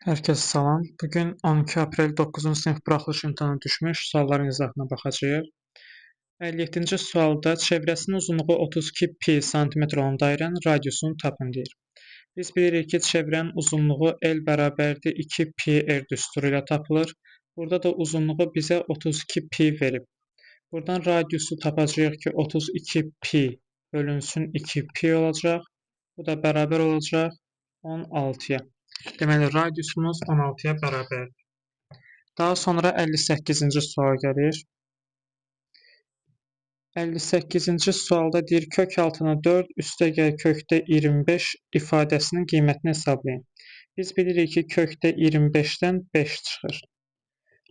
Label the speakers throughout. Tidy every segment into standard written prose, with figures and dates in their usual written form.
Speaker 1: Hər kəsə salam. Bugün 12 aprel 9-cu sinif buraxılış imtahanı düşmüş. Sualların izahına baxacağıq. 57-ci sualda çevrəsinin uzunluğu 32 pi sm olan dairənin radiusunu tapın deyir. Biz bilirik ki, çevrənin uzunluğu L bərabərdir 2 pi r düsturu ilə tapılır. Burada da uzunluğu bizə 32 pi verib. Buradan radiusu tapacağıq ki, 32 pi bölünsün 2 pi olacaq. Bu da bərabər olacaq 16-ya. Deməli, radiusumuz 16-ya bərabərdir. Daha sonra 58-ci sual gəlir. 58-ci sualda deyir, kök altına 4 üstəgəl kökdə 25 ifadəsinin qiymətini hesablayın. Biz bilirik ki, kökdə 25-dən 5 çıxır.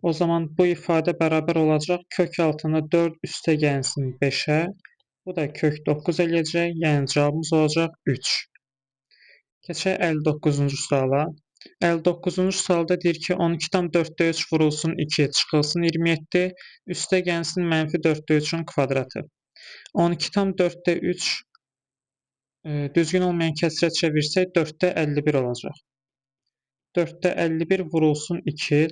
Speaker 1: O zaman bu ifadə bərabər olacaq kök altına 4 üstəgəlsin 5-ə. Bu da kök 9 eləyəcək, yəni cavabımız olacaq 3. Keçək 59-cu suala. 59-cu sualda deyir ki, 12,4-də 3 vurulsun 2, çıxılsın 27, üstə gəlsin -4-də 3-ün kvadratı. 12,4-də 3 düzgün olmayan kəsrə çevirsək 4-də 51 olacaq. 4-də 51 vurulsun 2,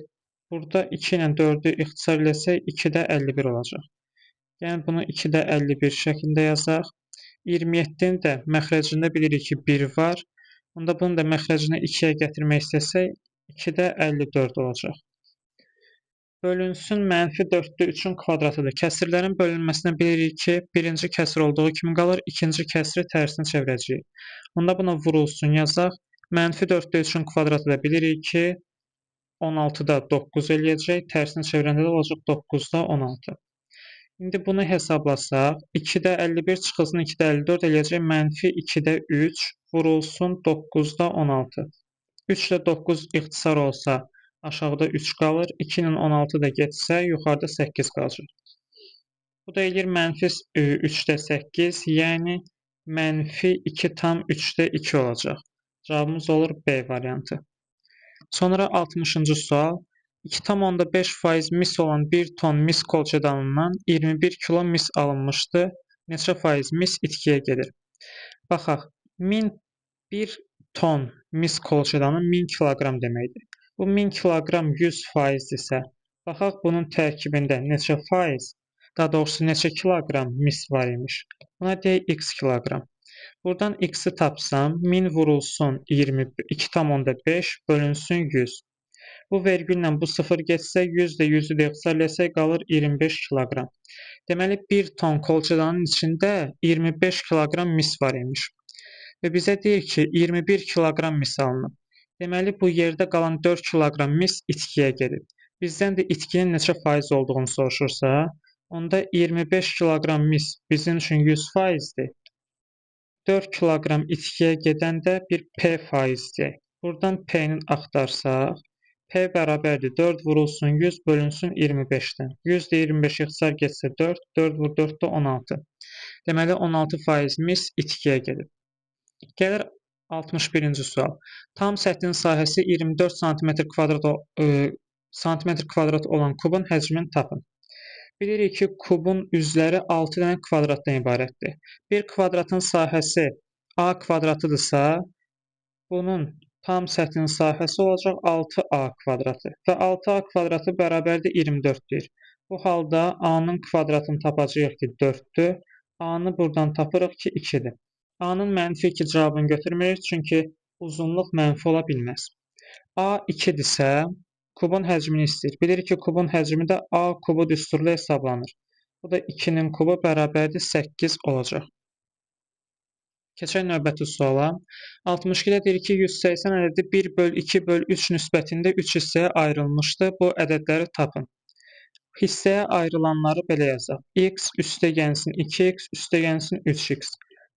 Speaker 1: burada 2 ilə 4-ü ixtisar eləsək 2-də 51 olacaq. Yəni bunu 2-də 51 şəklində yazaq. 27-nin də məxrəcində bilirik ki, 1 var. Onda bunu da məxrəcinə 2-yə gətirmək istəsək, 2-də 54 olacaq. Bölünsün -4-də 3-ün kvadratıdır. Kəsirlərin bölünməsində bilirik ki, birinci kəsir olduğu kimi qalır, ikinci kəsiri tərsini çevirəcəyik. Onda buna vurulsun yazaq. -4-də 3-ün kvadratı da bilirik ki, 16-da 9 eləyəcək. Tərsini çevirəndə də olacaq 9-da 16. İndi bunu hesablasaq, 2-də 51 çıxılsın 2-də 54 eləyəcək -2-də 3 vurulsun 9-da 16. 3 ilə 9 ixtisar olsa aşağıda 3 qalır. 2 ilə 16 da getsə yuxarıda 8 qalacaq. Bu da eləyir -3-də 8, yəni -2,3-də 2 olacaq. Cavabımız olur B variantı. Sonra 60-cı sual. 2,5% mis olan 1 ton mis kolçedanından 21 kilo mis alınmışdı. Neçə faiz mis itkiyə gedir? Baxaq, 1 ton mis kolçedanı 1000 kiloqram deməkdir. Bu 1000 kiloqram 100%-dirsə, baxaq bunun tərkibində neçə faiz, daha doğrusu neçə kiloqram mis var imiş. Buna deyək x kiloqram. Buradan x-i tapsam, 1000 vurulsun 2,5 bölünsün 100. Bu vergüllə bu 0 getsə, 100 də 100-ü də ixtisar eləsək qalır 25 kiloqram. Deməli, 1 ton kolçedanın içində 25 kiloqram mis var imiş. Və bizə deyir ki, 21 kiloqram mis alınıb. Deməli, bu yerdə qalan 4 kiloqram mis itkiyə gedib. Bizdən də itkinin neçə faiz olduğunu soruşursa, onda 25 kiloqram mis bizim üçün 100%-dir. 4 kiloqram itkiyə gedəndə bir P faizdir. Buradan P-ni axtarsaq, P bərabərdir 4 vurulsun 100 bölünsün 25-dən. 100 də 25 ixtisar getsə 4, 4 vur 4 də 16. Deməli 16% mis itkiyə gedib. Gəlir 61-ci sual. Tam səthin sahəsi 24 sm kvadrat olan kubun həcmini tapın. Bilirik ki, kubun üzləri 6 dənə kvadratdan ibarətdir. Bir kvadratın sahəsi A kvadratıdırsa, bunun tam səthin sahəsi olacaq 6A kvadratı və 6A kvadratı bərabərdir 24-dir. Bu halda A-nın kvadratını tapacağıq ki, 4-dür. A-nı buradan tapırıq ki, 2-dir. A-nın -2 cavabını götürmürük, çünki uzunluq mənfi ola bilməz. A 2-dirsə, kubun həcmini istəyir. Bilirik ki, kubun həcmi də A kubu düsturlu hesablanır. Bu da 2-nin kubu bərabərdir 8 olacaq. Keçək növbəti suala. 62-də deyir ki, 180 ədədi 1/2/3 nüsbətində 3 hissəyə ayrılmışdı. Bu ədədləri tapın. Hissəyə ayrılanları belə yazaq. X üstəgəlsin 2x üstəgəlsin 3x.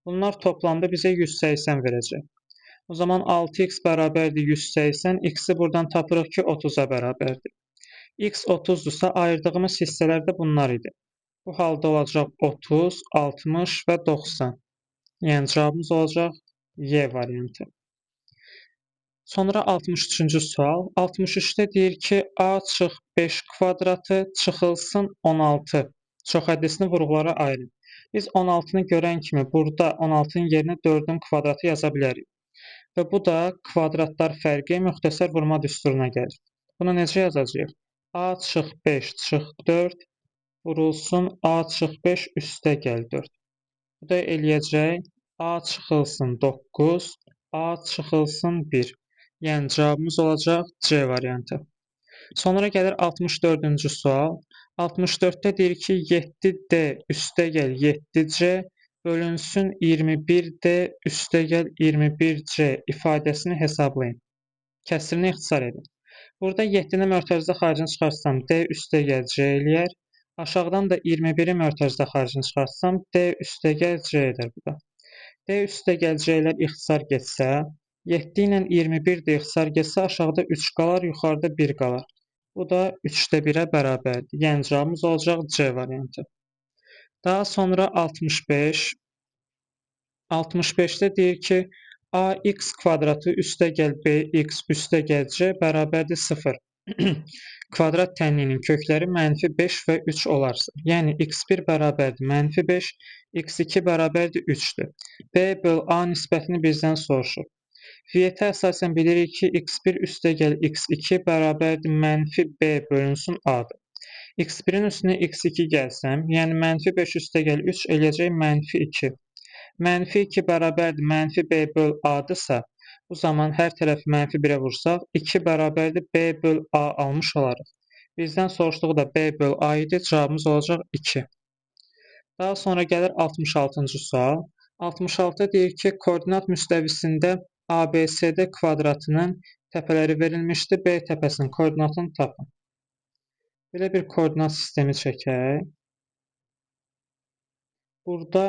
Speaker 1: Bunlar toplamda bizə 180 verəcək. O zaman 6x bərabərdir 180, x-i buradan tapırıq ki, 30-a bərabərdir. X 30-dursa ayırdığımız hissələr də bunlar idi. Bu halda olacaq 30, 60 və 90. Yəni cavabımız olacaq Y variantı. Sonra 63-cü sual. 63-də deyir ki, A çıx 5 kvadratı çıxılsın 16 çoxhəddisini vurğulara ayırın. Biz 16-nı görən kimi burada 16-nın yerinə 4-ün kvadratı yaza bilərik. və bu da kvadratlar fərqi müxtəsər vurma düsturuna gəlir. Bunu necə yazacağıq? A çıx 5 çıx 4 vurulsun A çıx 5 üstə gəl 4. Bu da eləyəcək A çıxılsın 9, A çıxılsın 1. Yəni cavabımız olacaq C variantı. Sonra gəlir 64-cü sual. 64-də deyir ki, 7D üstə gəl 7C bölünsün 21D üstə gəl 21C ifadəsini hesablayın. Kəsirini ixtisar edin. Burada 7-ni mərkəzdə xaricini çıxarsam D üstə gəl C eləyər. Aşağıdan da 21-i mərkəzdə xaricini çıxarsam D üstə gəl C edər bu da. D üstə gəl C'lər ixtisar getsə, 7 ilə 21 də ixtisar getsə, aşağıda 3 qalar, yuxarıda 1 qalar. Bu da 3-də 1-ə bərabərdir. Yəni cavabımız olacaq C variantı. Daha sonra 65. 65-də deyir ki, ax kvadratı üstə gəl bx üstə gəl c bərabərdir 0. Kvadrat tənliyinin kökləri -5 və 3 olarsa, yəni x1 bərabərdir -5, x2 bərabərdir 3-dür. B böl A nisbətini bizdən soruşur. Fiyyətə əsasən bilirik ki, x1 üstə gəl x2 bərabərdir -b bölünsün A-dır. x1-in üstünə x2 gəlsəm, yəni -5 üstə gəl 3 eləyəcək -2. -2 bərabərdir -b böl A-dırsa, bu zaman hər tərəfi -1-ə vursaq, 2 bərabərdir b böl A almış olarıq. Bizdən soruşduğu da b böl A idi, cavabımız olacaq 2. Daha sonra gəlir 66-cı sual. 66 deyir ki, koordinat müstəvisində ABCD kvadratının təpələri verilmişdir. B təpəsinin koordinatını tapın. Belə bir koordinat sistemi çəkək. Burada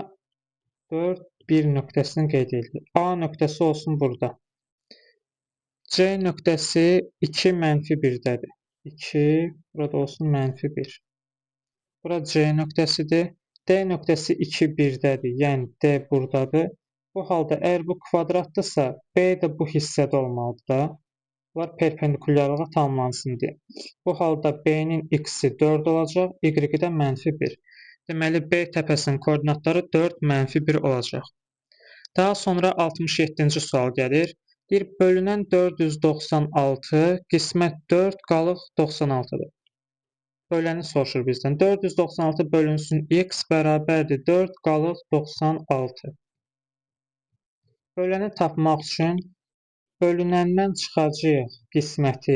Speaker 1: 4, 1 nöqtəsini qeyd edirik. A nöqtəsi olsun burada. C nöqtəsi 2 -1-dədir. 2, burada olsun -1. Bura C nöqtəsidir. D nöqtəsi 2, 1-dədir. Yəni D buradadır. Bu halda əgər bu kvadratdırsa, B də bu hissədə olmalıdır da. Bunlar perpendikulyarlığa tamamlansın deyə. Bu halda B-nin x-i 4 olacaq, y-i də -1. Deməli, B təpəsinin koordinatları 4, -1 olacaq. Daha sonra 67-ci sual gəlir. Deyir, bölünən 496 qismət 4 qalıq 96-dır. Böləni soruşur bizdən. 496 bölünsün x bərabərdir 4 qalıq 96. Böləni tapmaq üçün bölünəndən çıxacağıq qisməti,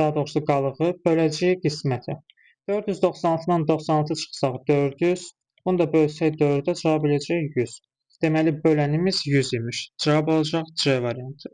Speaker 1: daha doğrusu qalığı, böləcəyik qisməti. 496-dan 96 çıxsaq 400, bunu da bölsək 4-ə cavab eləyəcək 100. Deməli, bölənimiz 100 imiş. Cavab olacaq C variantı.